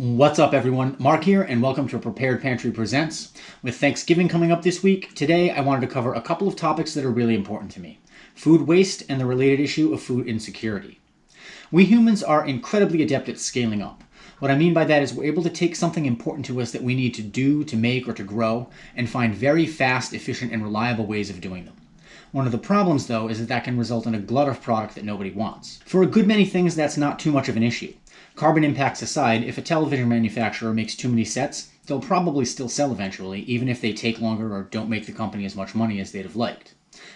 What's up, everyone? Marc here, and welcome to Prepared Pantry Presents. With Thanksgiving coming up this week, today I wanted to cover a couple of topics that are really important to me: food waste and the related issue of food insecurity. We humans are incredibly adept at scaling up. What I mean by that is we're able to take something important to us that we need to do, to make, or to grow, and find very fast, efficient, and reliable ways of doing them. One of the problems, though, is that can result in a glut of product that nobody wants. For a good many things, that's not too much of an issue. Carbon impacts aside, if a television manufacturer makes too many sets, they'll probably still sell eventually, even if they take longer or don't make the company as much money as they'd have liked.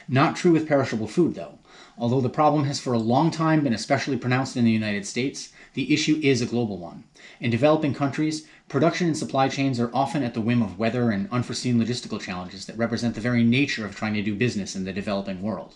Not true with perishable food, though. Although the problem has for a long time been especially pronounced in the United States, the issue is a global one. In developing countries, production and supply chains are often at the whim of weather and unforeseen logistical challenges that represent the very nature of trying to do business in the developing world.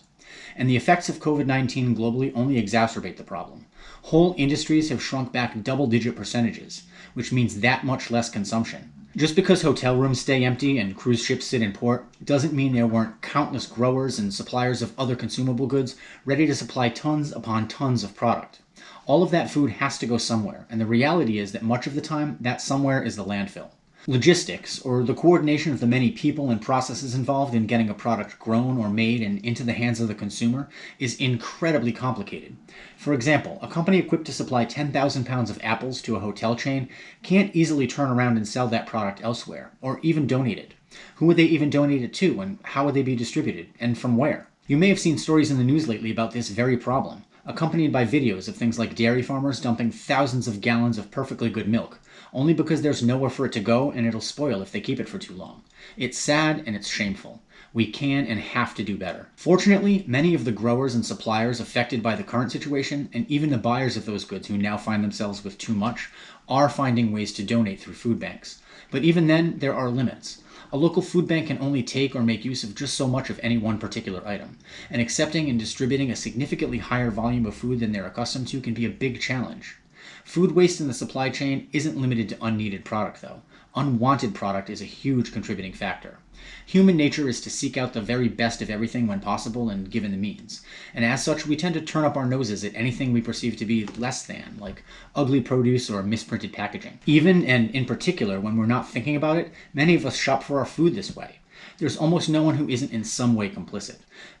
And the effects of COVID-19 globally only exacerbate the problem. Whole industries have shrunk back double-digit percentages, which means that much less consumption. Just because hotel rooms stay empty and cruise ships sit in port doesn't mean there weren't countless growers and suppliers of other consumable goods ready to supply tons upon tons of product. All of that food has to go somewhere, and the reality is that much of the time, that somewhere is the landfill. Logistics, or the coordination of the many people and processes involved in getting a product grown or made and into the hands of the consumer, is incredibly complicated. For example, a company equipped to supply 10,000 pounds of apples to a hotel chain can't easily turn around and sell that product elsewhere, or even donate it. Who would they even donate it to, and how would they be distributed, and from where? You may have seen stories in the news lately about this very problem, accompanied by videos of things like dairy farmers dumping thousands of gallons of perfectly good milk, only because there's nowhere for it to go and it'll spoil if they keep it for too long. It's sad and it's shameful. We can and have to do better. Fortunately, many of the growers and suppliers affected by the current situation, and even the buyers of those goods who now find themselves with too much, are finding ways to donate through food banks. But even then, there are limits. A local food bank can only take or make use of just so much of any one particular item, and accepting and distributing a significantly higher volume of food than they're accustomed to can be a big challenge. Food waste in the supply chain isn't limited to unneeded product, though. Unwanted product is a huge contributing factor. Human nature is to seek out the very best of everything when possible and given the means, and as such we tend to turn up our noses at anything we perceive to be less than, like ugly produce or misprinted packaging. Even, and in particular, when we're not thinking about it, many of us shop for our food this way. There's almost no one who isn't in some way complicit.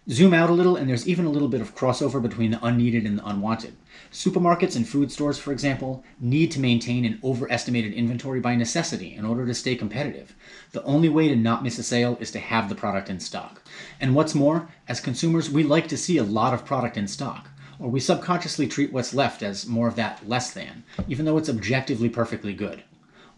Zoom out a little, and there's even a little bit of crossover between the unneeded and the unwanted. Supermarkets and food stores, for example, need to maintain an overestimated inventory by necessity in order to stay competitive. The only way to not miss a sale is to have the product in stock. And what's more, as consumers, we like to see a lot of product in stock, or we subconsciously treat what's left as more of that less than, even though it's objectively perfectly good.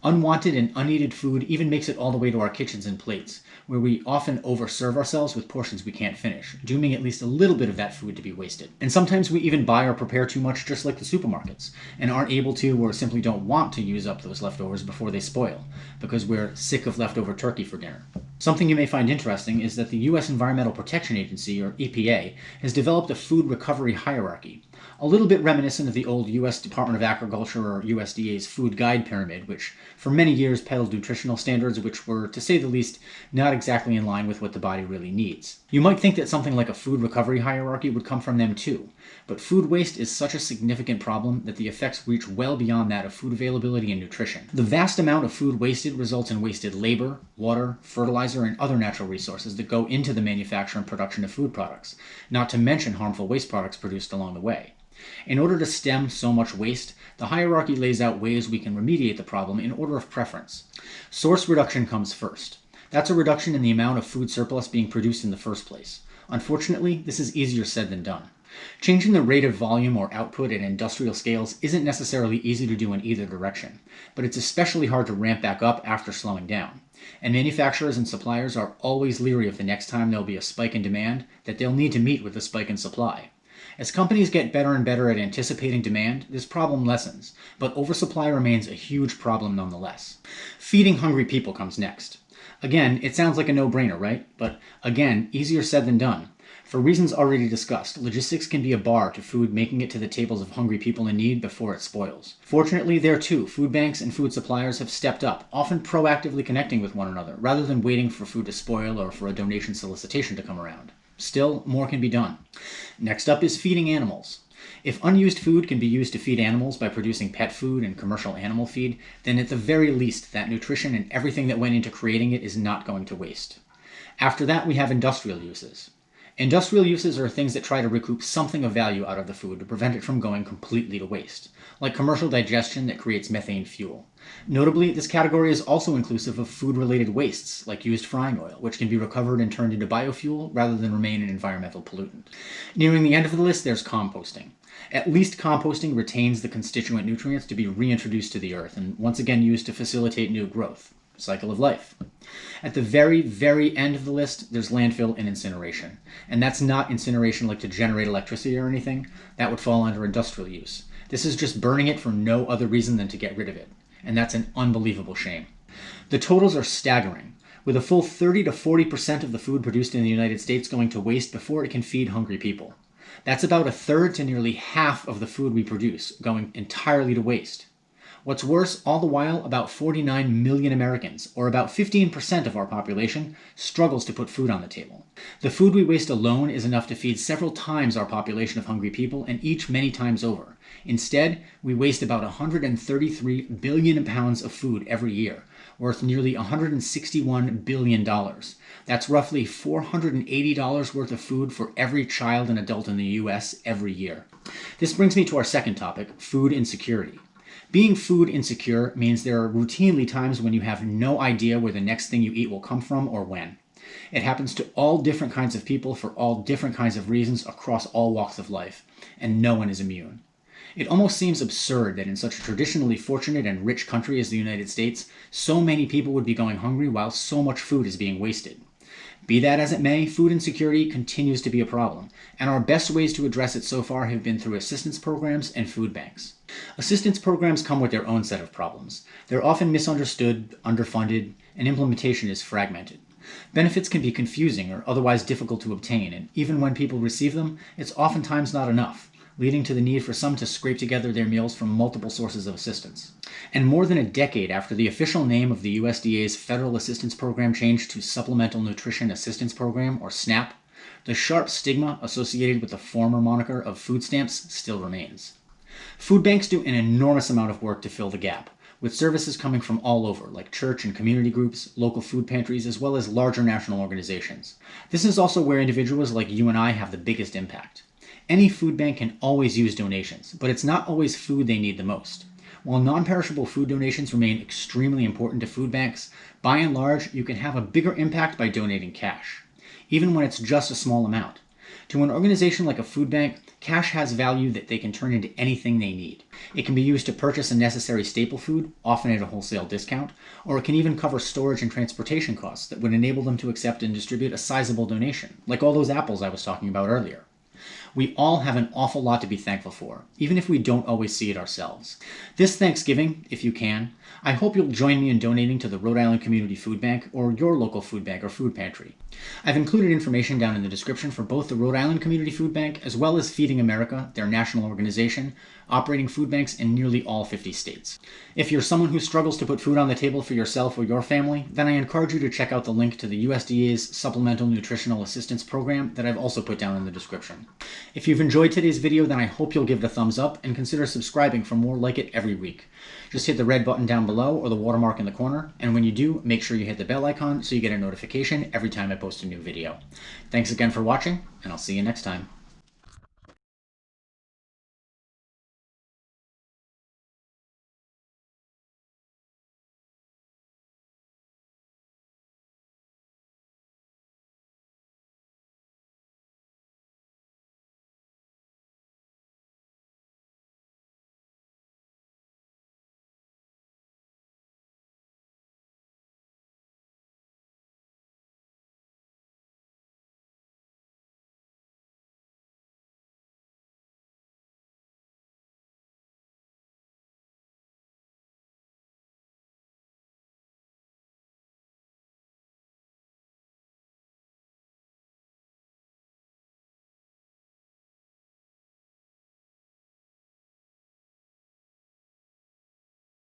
Unwanted and unneeded food even makes it all the way to our kitchens and plates, where we often overserve ourselves with portions we can't finish, dooming at least a little bit of that food to be wasted. And sometimes we even buy or prepare too much, just like the supermarkets, and aren't able to or simply don't want to use up those leftovers before they spoil, because we're sick of leftover turkey for dinner. Something you may find interesting is that the U.S. Environmental Protection Agency, or EPA, has developed a food recovery hierarchy, a little bit reminiscent of the old U.S. Department of Agriculture or USDA's food guide pyramid, which for many years peddled nutritional standards which were, to say the least, not exactly in line with what the body really needs. You might think that something like a food recovery hierarchy would come from them too, but food waste is such a significant problem that the effects reach well beyond that of food availability and nutrition. The vast amount of food wasted results in wasted labor, water, fertilizer, and other natural resources that go into the manufacture and production of food products, not to mention harmful waste products produced along the way. In order to stem so much waste, the hierarchy lays out ways we can remediate the problem in order of preference. Source reduction comes first. That's a reduction in the amount of food surplus being produced in the first place. Unfortunately, this is easier said than done. Changing the rate of volume or output at industrial scales isn't necessarily easy to do in either direction, but it's especially hard to ramp back up after slowing down. And manufacturers and suppliers are always leery of the next time there'll be a spike in demand that they'll need to meet with a spike in supply. As companies get better and better at anticipating demand, this problem lessens, but oversupply remains a huge problem nonetheless. Feeding hungry people comes next. Again, it sounds like a no-brainer, right? But again, easier said than done. For reasons already discussed, logistics can be a bar to food making it to the tables of hungry people in need before it spoils. Fortunately, there too, food banks and food suppliers have stepped up, often proactively connecting with one another, rather than waiting for food to spoil or for a donation solicitation to come around. Still, more can be done. Next up is feeding animals. If unused food can be used to feed animals by producing pet food and commercial animal feed, then at the very least, that nutrition and everything that went into creating it is not going to waste. After that, we have industrial uses. Industrial uses are things that try to recoup something of value out of the food to prevent it from going completely to waste, like commercial digestion that creates methane fuel. Notably, this category is also inclusive of food-related wastes, like used frying oil, which can be recovered and turned into biofuel rather than remain an environmental pollutant. Nearing the end of the list, there's composting. At least composting retains the constituent nutrients to be reintroduced to the earth and once again used to facilitate new growth. Cycle of life. At the very, very end of the list, there's landfill and incineration. And that's not incineration like to generate electricity or anything. That would fall under industrial use. This is just burning it for no other reason than to get rid of it. And that's an unbelievable shame. The totals are staggering, with a full 30 to 40% of the food produced in the United States going to waste before it can feed hungry people. That's about a third to nearly half of the food we produce going entirely to waste. What's worse, all the while, about 49 million Americans, or about 15% of our population, struggles to put food on the table. The food we waste alone is enough to feed several times our population of hungry people, and each many times over. Instead, we waste about 133 billion pounds of food every year, worth nearly $161 billion. That's roughly $480 worth of food for every child and adult in the US every year. This brings me to our second topic, food insecurity. Being food insecure means there are routinely times when you have no idea where the next thing you eat will come from or when. It happens to all different kinds of people for all different kinds of reasons across all walks of life, and no one is immune. It almost seems absurd that in such a traditionally fortunate and rich country as the United States, so many people would be going hungry while so much food is being wasted. Be that as it may, food insecurity continues to be a problem, and our best ways to address it so far have been through assistance programs and food banks. Assistance programs come with their own set of problems. They're often misunderstood, underfunded, and implementation is fragmented. Benefits can be confusing or otherwise difficult to obtain, and even when people receive them, it's oftentimes not enough, leading to the need for some to scrape together their meals from multiple sources of assistance. And more than a decade after the official name of the USDA's Federal Assistance Program changed to Supplemental Nutrition Assistance Program, or SNAP, the sharp stigma associated with the former moniker of food stamps still remains. Food banks do an enormous amount of work to fill the gap, with services coming from all over, like church and community groups, local food pantries, as well as larger national organizations. This is also where individuals like you and I have the biggest impact. Any food bank can always use donations, but it's not always food they need the most. While non-perishable food donations remain extremely important to food banks, by and large, you can have a bigger impact by donating cash, even when it's just a small amount. To an organization like a food bank, cash has value that they can turn into anything they need. It can be used to purchase a necessary staple food, often at a wholesale discount, or it can even cover storage and transportation costs that would enable them to accept and distribute a sizable donation, like all those apples I was talking about earlier. We all have an awful lot to be thankful for, even if we don't always see it ourselves. This Thanksgiving, if you can, I hope you'll join me in donating to the Rhode Island Community Food Bank or your local food bank or food pantry. I've included information down in the description for both the Rhode Island Community Food Bank as well as Feeding America, their national organization, operating food banks in nearly all 50 states. If you're someone who struggles to put food on the table for yourself or your family, then I encourage you to check out the link to the USDA's Supplemental Nutritional Assistance Program that I've also put down in the description. If you've enjoyed today's video, then I hope you'll give it a thumbs up and consider subscribing for more like it every week. Just hit the red button down below or the watermark in the corner, and when you do, make sure you hit the bell icon so you get a notification every time I post a new video. Thanks again for watching, and I'll see you next time.